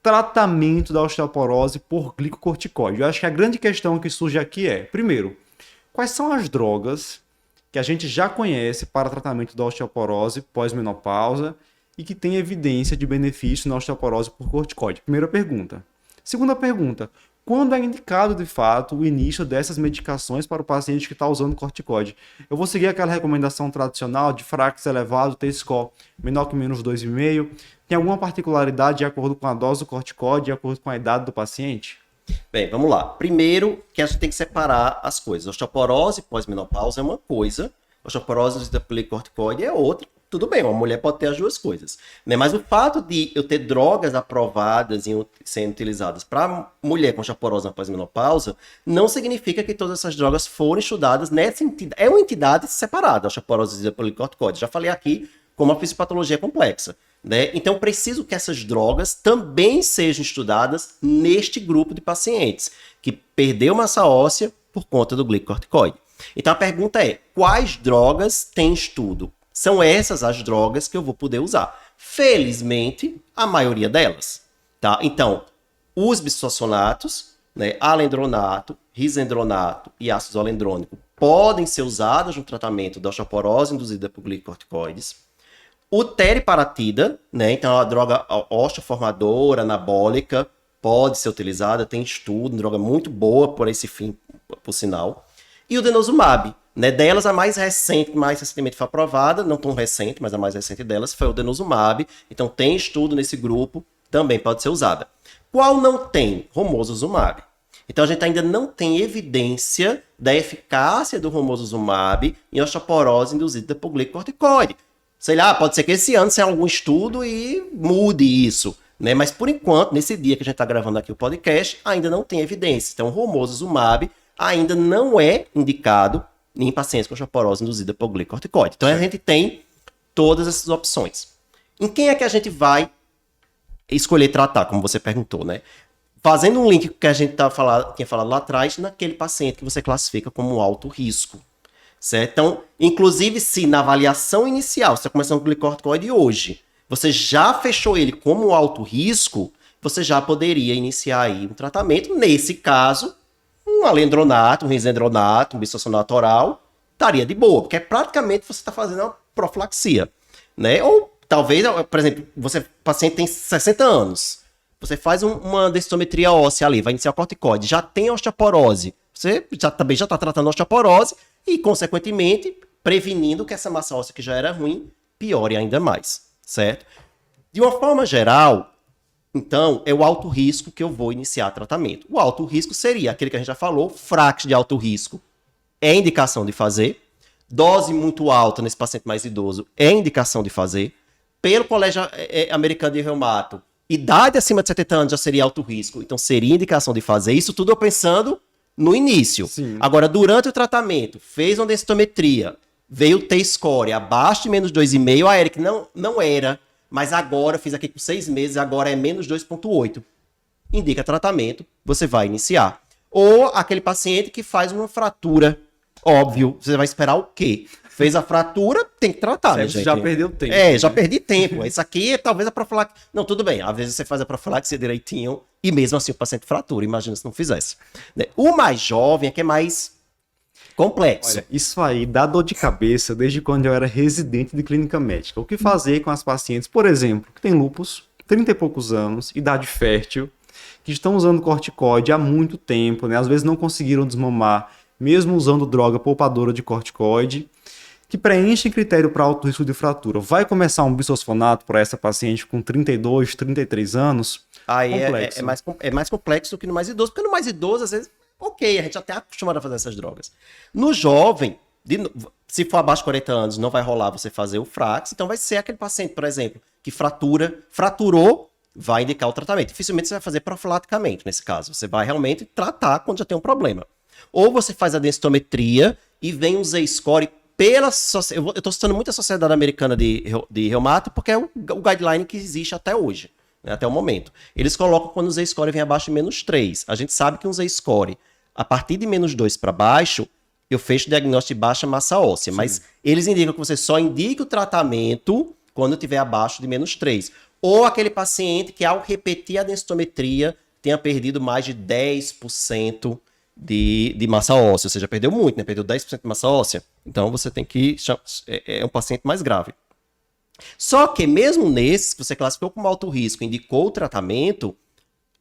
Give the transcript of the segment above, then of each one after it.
tratamento da osteoporose por glicocorticoide. Eu acho que a grande questão que surge aqui é, primeiro, quais são as drogas que a gente já conhece para tratamento da osteoporose pós-menopausa e que tem evidência de benefício na osteoporose por corticoide? Primeira pergunta. Segunda pergunta, quando é indicado de fato o início dessas medicações para o paciente que está usando corticoide? Eu vou seguir aquela recomendação tradicional de Frax elevado, T-score menor que menos 2,5. Tem alguma particularidade de acordo com a dose do corticoide, de acordo com a idade do paciente? Bem, vamos lá. Primeiro, que a gente tem que separar as coisas. Osteoporose pós-menopausa é uma coisa, osteoporose induzida por glicocorticoide é outra. Tudo bem, uma mulher pode ter as duas coisas. Né? Mas o fato de eu ter drogas aprovadas e sendo utilizadas para mulher com osteoporose na pós-menopausa não significa que todas essas drogas foram estudadas nessa entidade. É uma entidade separada, a osteoporose induzida por glicocorticoide. Já falei aqui como a fisiopatologia complexa. Né? Então, preciso que essas drogas também sejam estudadas neste grupo de pacientes que perdeu massa óssea por conta do glicocorticoide. Então, a pergunta é, quais drogas tem estudo? São essas as drogas que eu vou poder usar. Felizmente, a maioria delas. Tá? Então, os bisfosfonatos, né, alendronato, risendronato e ácido zolendrônico podem ser usados no tratamento da osteoporose induzida por glicocorticoides. O teriparatida, né, então a droga osteoformadora, anabólica, pode ser utilizada, tem estudo, droga muito boa por esse fim, por sinal. E o denosumab, né, delas a mais recentemente foi aprovada, não tão recente, mas a mais recente delas foi o denosumab, então tem estudo nesse grupo, também pode ser usada. Qual não tem? Romosozumab. Então a gente ainda não tem evidência da eficácia do romosozumab em osteoporose induzida por glicocorticoide. Sei lá, pode ser que esse ano saia algum estudo e mude isso, né? Mas por enquanto, nesse dia que a gente está gravando aqui o podcast, ainda não tem evidência. Então, o romosozumab ainda não é indicado em pacientes com osteoporose induzida por glicocorticoide. Então, a gente tem todas essas opções. Em quem é que a gente vai escolher tratar, como você perguntou, né? Fazendo um link que a gente tinha falado lá atrás, naquele paciente que você classifica como alto risco. Certo? Então, inclusive, se na avaliação inicial, você está começando com glicocorticoide hoje, você já fechou ele como alto risco, você já poderia iniciar aí um tratamento. Nesse caso, um alendronato, um risendronato, um bisfosfonato oral, estaria de boa, porque praticamente você está fazendo uma profilaxia. Né? Ou talvez, por exemplo, o paciente tem 60 anos, você faz uma densitometria óssea ali, vai iniciar o corticoide, já tem osteoporose, você também já está tratando a osteoporose, e, consequentemente, prevenindo que essa massa óssea que já era ruim piore ainda mais, certo? De uma forma geral, então, é o alto risco que eu vou iniciar tratamento. O alto risco seria aquele que a gente já falou, Frax de alto risco é indicação de fazer, dose muito alta nesse paciente mais idoso é indicação de fazer, pelo Colégio Americano de Reumato, idade acima de 70 anos já seria alto risco, então seria indicação de fazer, isso tudo eu pensando no início. Sim. Agora, durante o tratamento, fez uma densitometria, veio o T-score abaixo de menos 2,5, Eric, não era, mas agora, fiz aqui com 6 meses, agora é menos 2,8. Indica tratamento, você vai iniciar. Ou aquele paciente que faz uma fratura, óbvio, você vai esperar o quê? Fez a fratura, tem que tratar, né, gente? Já perdeu tempo. Já perdi tempo. Isso aqui, talvez a profilaxia... Não, tudo bem. Às vezes você faz a profilaxia direitinho e mesmo assim o paciente fratura. Imagina se não fizesse. Né? O mais jovem é que é mais complexo. Olha, isso aí dá dor de cabeça desde quando eu era residente de clínica médica. O que fazer com as pacientes, por exemplo, que tem lúpus, 30 e poucos anos, idade fértil, que estão usando corticoide há muito tempo, né? Às vezes não conseguiram desmamar, mesmo usando droga poupadora de corticoide, que preenchem critério para alto risco de fratura. Vai começar um bisfosfonato para essa paciente com 32, 33 anos? Aí é mais complexo do que no mais idoso, porque no mais idoso, às vezes, ok, a gente até é acostumado a fazer essas drogas. No jovem, se for abaixo de 40 anos, não vai rolar você fazer o Frax, então vai ser aquele paciente, por exemplo, que fraturou, vai indicar o tratamento. Dificilmente você vai fazer profilaticamente nesse caso. Você vai realmente tratar quando já tem um problema. Ou você faz a densitometria e vem um Z-score eu estou citando muito a Sociedade Americana de Reumato porque é o guideline que existe até hoje, né, até o momento. Eles colocam quando o Z-score vem abaixo de menos 3. A gente sabe que um Z-score, a partir de menos 2 para baixo, eu fecho o diagnóstico de baixa massa óssea. Sim. Mas eles indicam que você só indica o tratamento quando tiver abaixo de menos 3. Ou aquele paciente que, ao repetir a densitometria, tenha perdido mais de 10% de massa óssea, ou seja, perdeu muito, né? Perdeu 10% de massa óssea. Então, você tem que... É um paciente mais grave. Só que, mesmo nesses que você classificou como alto risco e indicou o tratamento,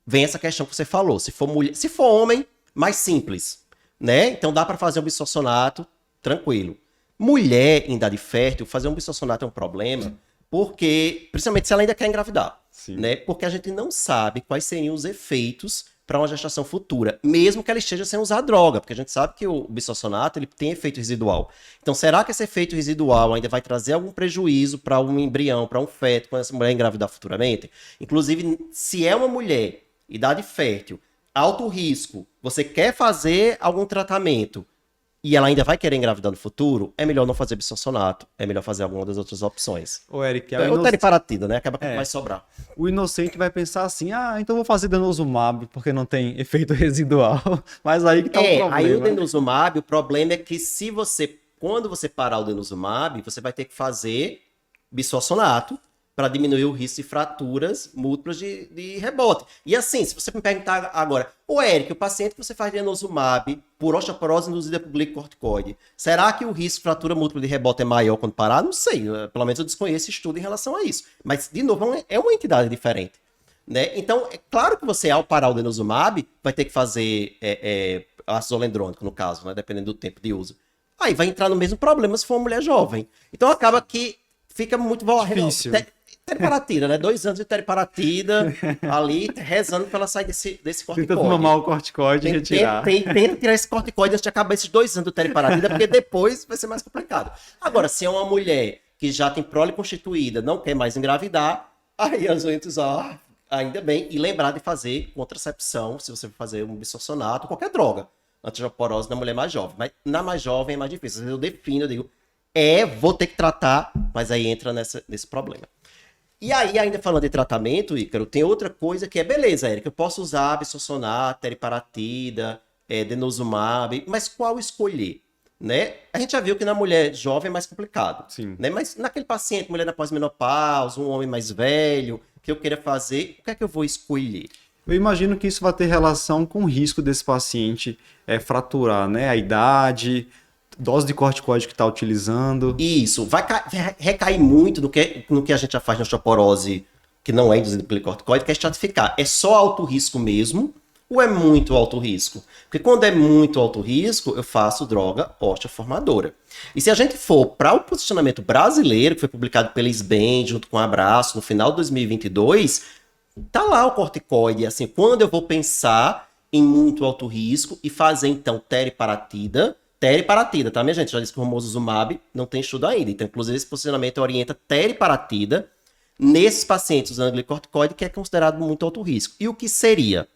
vem essa questão que você falou. Se for mulher, se for homem, mais simples, né? Então, dá para fazer um bisfosfonato tranquilo. Mulher em idade fértil, fazer um bisfosfonato é um problema, porque, principalmente se ela ainda quer engravidar, né? Porque a gente não sabe quais seriam os efeitos para uma gestação futura, mesmo que ela esteja sem usar droga, porque a gente sabe que o bisfosfonato ele tem efeito residual. Então, será que esse efeito residual ainda vai trazer algum prejuízo para um embrião, para um feto, quando essa mulher engravidar futuramente? Inclusive, se é uma mulher, idade fértil, alto risco, você quer fazer algum tratamento, e ela ainda vai querer engravidar no futuro, é melhor não fazer bisfosfonato, é melhor fazer alguma das outras opções. Ô, Eric, Ou teriparatida, né? Acaba que vai sobrar. O inocente vai pensar assim, então vou fazer denosumab, porque não tem efeito residual. Mas aí que tá o problema. Aí o denosumab, o problema é que quando você parar o denosumab, você vai ter que fazer bisfosfonato, para diminuir o risco de fraturas múltiplas de rebote. E assim, se você me perguntar agora, Eric, o paciente que você faz denosumab por osteoporose induzida por glicocorticoide, será que o risco de fratura múltipla de rebote é maior quando parar? Não sei, pelo menos eu desconheço estudo em relação a isso. Mas, de novo, é uma entidade diferente. Né? Então, é claro que você, ao parar o denosumab, vai ter que fazer ácido zolendrônico, no caso, né? Dependendo do tempo de uso. Aí vai entrar no mesmo problema se for uma mulher jovem. Então, acaba que fica muito difícil. Teriparatida, né? 2 anos de teriparatida, ali rezando pra ela sair desse corticoide. Tenta tomar o corticoide e retirar. Tenta tirar esse corticoide antes de acabar esses 2 anos de teriparatida, porque depois vai ser mais complicado. Agora, se é uma mulher que já tem prole constituída, não quer mais engravidar, aí as gente usar, ainda bem, e lembrar de fazer contracepção, se você for fazer um bisfosfonato, qualquer droga, antioporose na mulher mais jovem. Mas na mais jovem é mais difícil. Às vezes eu defino, eu digo, vou ter que tratar, mas aí entra nesse problema. E aí, ainda falando de tratamento, Ícaro, tem outra coisa que é, beleza, Érica, eu posso usar bisfosfonato, teriparatida, denosumab, mas qual escolher? Né? A gente já viu que na mulher jovem é mais complicado. Sim. Né? Mas naquele paciente, mulher na pós-menopausa, um homem mais velho, que eu queira fazer, o que é que eu vou escolher? Eu imagino que isso vai ter relação com o risco desse paciente fraturar, né? A idade, dose de corticoide que está utilizando. Isso, vai recair muito no que a gente já faz na osteoporose, que não é induzida pelo corticoide, que é estratificar. É só alto risco mesmo, ou é muito alto risco? Porque quando é muito alto risco, eu faço droga osteoformadora. E se a gente for para o posicionamento brasileiro, que foi publicado pela SBEM, junto com o Abraço, no final de 2022, tá lá o corticoide. Assim, quando eu vou pensar em muito alto risco e fazer, então, teriparatida, tá, minha gente? Já disse que o romosozumab não tem estudo ainda. Então, inclusive, esse posicionamento orienta teriparatida nesses pacientes usando glicorticoide, que é considerado muito alto risco. E o que seria?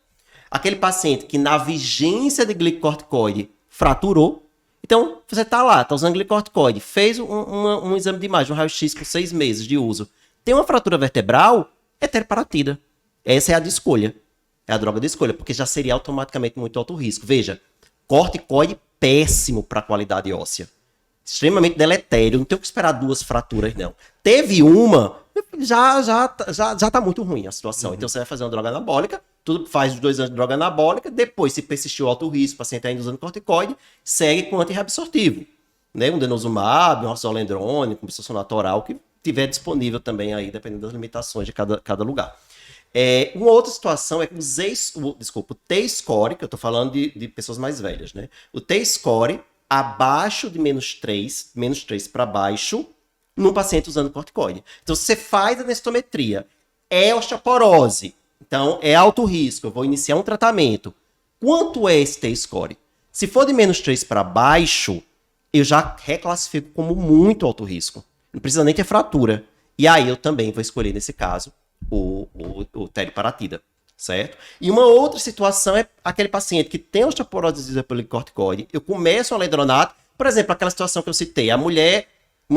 Aquele paciente que, na vigência de glicorticoide, fraturou. Então, você tá lá, tá usando glicorticoide, fez um exame de imagem, um raio-x com 6 meses de uso. Tem uma fratura vertebral, é teriparatida. Essa é a de escolha. É a droga de escolha, porque já seria automaticamente muito alto risco. Veja, corticoide péssimo para a qualidade óssea. Extremamente deletério. Não tem o que esperar 2 fraturas, não. Teve uma, já tá muito ruim a situação. Então você vai fazer uma droga anabólica, tudo faz os 2 anos de droga anabólica, depois, se persistiu alto risco, o paciente ainda usando corticoide, segue com antirreabsortivo. Né? Um denosumab, um ácido zolendrônico, um bisfosfonato oral, que tiver disponível também aí, dependendo das limitações de cada lugar. Uma outra situação é que o T-score, que eu tô falando de pessoas mais velhas, né? O T-score abaixo de -3 para baixo, num paciente usando corticoide. Então, se você faz a densitometria, é osteoporose, então é alto risco, eu vou iniciar um tratamento. Quanto é esse T-score? Se for de -3 para baixo, eu já reclassifico como muito alto risco. Não precisa nem ter fratura. E aí eu também vou escolher, nesse caso, o teriparatida, certo? E uma outra situação é aquele paciente que tem osteoporose induzida pelo corticoide, eu começo o alendronato, por exemplo, aquela situação que eu citei, uma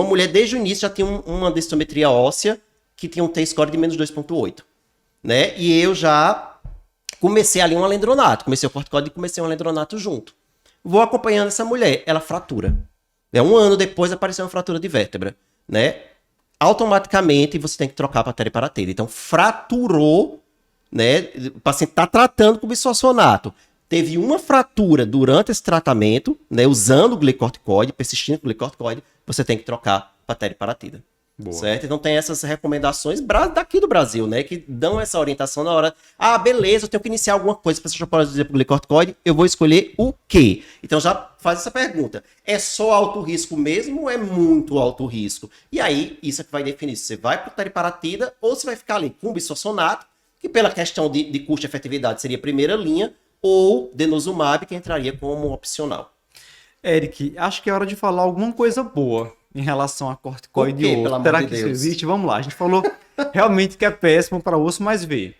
mulher desde o início já tinha uma densitometria óssea que tinha um T-score de -2,8, né? E eu já comecei ali um alendronato, comecei o corticoide e comecei um alendronato junto. Vou acompanhando essa mulher, ela fratura. 1 ano depois apareceu uma fratura de vértebra, né? automaticamente você tem que trocar para teriparatida. Então, fraturou, né? O paciente está tratando com bisfosfonato. Teve uma fratura durante esse tratamento, né? Usando o glicorticoide, persistindo com o glicorticoide, você tem que trocar para teriparatida. Boa. Certo? Então tem essas recomendações daqui do Brasil, né? Que dão essa orientação na hora. Ah, beleza, eu tenho que iniciar alguma coisa para você pode dizer para o glicorticoide, eu vou escolher o quê? Então já faz essa pergunta. É só alto risco mesmo ou é muito alto risco? E aí, isso é que vai definir se você vai para o teriparatida ou se vai ficar ali com o bisfosfonato, que pela questão de custo e efetividade seria primeira linha, ou denosumab, que entraria como opcional. Eric, acho que é hora de falar alguma coisa boa em relação a corticoide Por quê, e pelo osso. amor Será de que isso Deus? existe? Vamos lá, a gente falou realmente que é péssimo para osso, mas vê.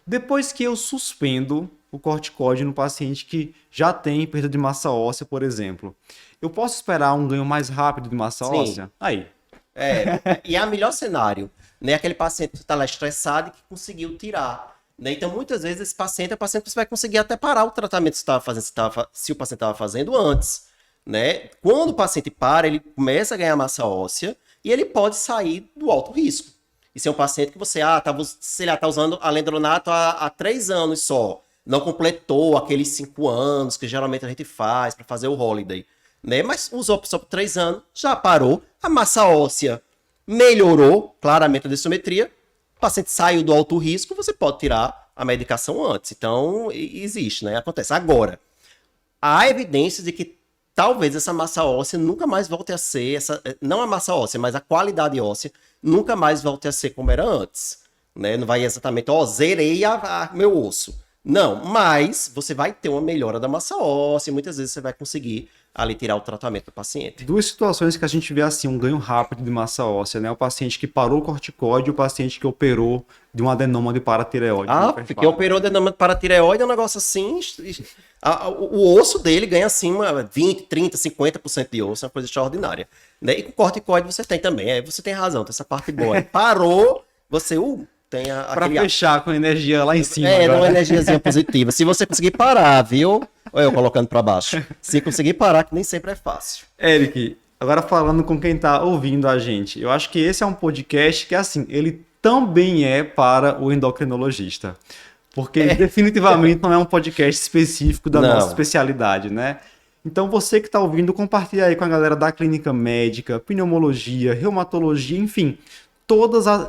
Depois que eu suspendo o corticoide no paciente que já tem perda de massa óssea, por exemplo, eu posso esperar um ganho mais rápido de massa Sim. óssea? Aí. E é o melhor cenário, né? Aquele paciente que está lá estressado e que conseguiu tirar. Né? Então, muitas vezes, esse paciente é o paciente que você vai conseguir até parar o tratamento que você estava fazendo, se o paciente estava fazendo antes. Né? Quando o paciente para, ele começa a ganhar massa óssea e ele pode sair do alto risco. E se é um paciente que você está usando alendronato há 3 anos só, não completou aqueles 5 anos que geralmente a gente faz para fazer o holiday, né? Mas usou só por 3 anos, já parou, a massa óssea melhorou claramente a densitometria, o paciente saiu do alto risco, você pode tirar a medicação antes. Então, existe, né? Acontece. Agora, há evidências de que talvez essa massa óssea nunca mais volte a ser, não a massa óssea, mas a qualidade óssea nunca mais volte a ser como era antes. Né? Não vai exatamente, zerei meu osso. Não, mas você vai ter uma melhora da massa óssea e muitas vezes você vai conseguir ali tirar o tratamento do paciente. 2 situações que a gente vê assim, um ganho rápido de massa óssea, né? O paciente que parou o corticoide e o paciente que operou de um adenoma de paratireoide. Porque operou de adenoma de paratireoide é um negócio assim. O osso dele ganha acima 20, 30, 50% de osso, é uma coisa extraordinária. Né? E com corticoide você tem também, você tem razão, tem essa parte boa. Parou, você tem Pra fechar com energia lá em cima. Dá uma energiazinha positiva. Se você conseguir parar, viu? Olha eu colocando pra baixo. Se conseguir parar, que nem sempre é fácil. Eric, agora falando com quem tá ouvindo a gente, eu acho que esse é um podcast que, assim, ele também é para o endocrinologista. Porque definitivamente não é um podcast específico da nossa especialidade, né? Então você que está ouvindo, compartilha aí com a galera da clínica médica, pneumologia, reumatologia, enfim,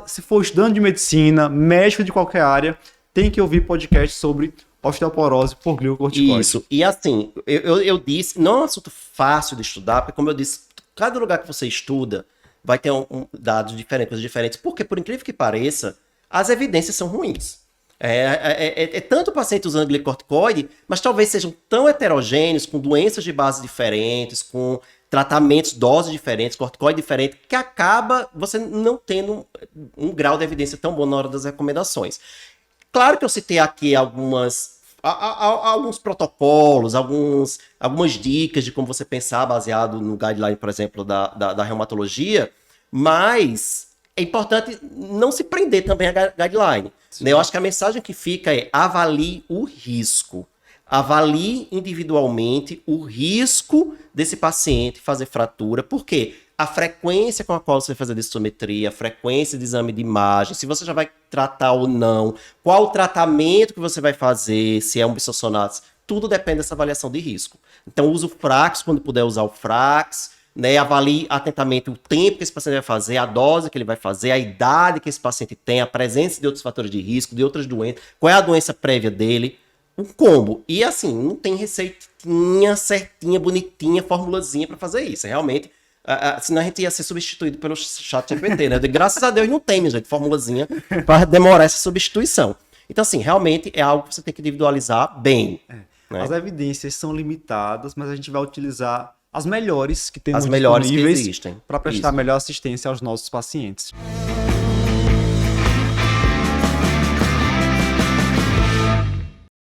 se for estudante de medicina, médico de qualquer área, tem que ouvir podcast sobre osteoporose por glicocorticoide. Isso, e assim, eu disse, não é um assunto fácil de estudar, porque como eu disse, cada lugar que você estuda vai ter dados diferentes, coisas diferentes, porque por incrível que pareça, as evidências são ruins. Tanto o paciente usando glicorticoide, mas talvez sejam tão heterogêneos, com doenças de base diferentes, com tratamentos, doses diferentes, corticoide diferente, que acaba você não tendo um grau de evidência tão bom na hora das recomendações. Claro que eu citei aqui alguns protocolos, algumas dicas de como você pensar baseado no guideline, por exemplo, da reumatologia, mas é importante não se prender também a guideline. Né? Eu acho que a mensagem que fica é avalie o risco. Avalie individualmente o risco desse paciente fazer fratura. Por quê? A frequência com a qual você vai fazer a densitometria, a frequência de exame de imagem, se você já vai tratar ou não, qual o tratamento que você vai fazer, se é um bisfosfonato, tudo depende dessa avaliação de risco. Então, use o Frax quando puder usar o Frax, né? Avalie atentamente o tempo que esse paciente vai fazer, a dose que ele vai fazer, a idade que esse paciente tem, a presença de outros fatores de risco, de outras doenças, qual é a doença prévia dele, um combo. E assim, não tem receitinha certinha, bonitinha, formulazinha para fazer isso. Realmente, senão a gente ia ser substituído pelo chat GPT, né? Graças a Deus não tem, minha gente, formulazinha para demorar essa substituição. Então, assim, realmente é algo que você tem que individualizar bem. Né? As evidências são limitadas, mas a gente vai utilizar as melhores que temos disponíveis para prestar melhor assistência aos nossos pacientes.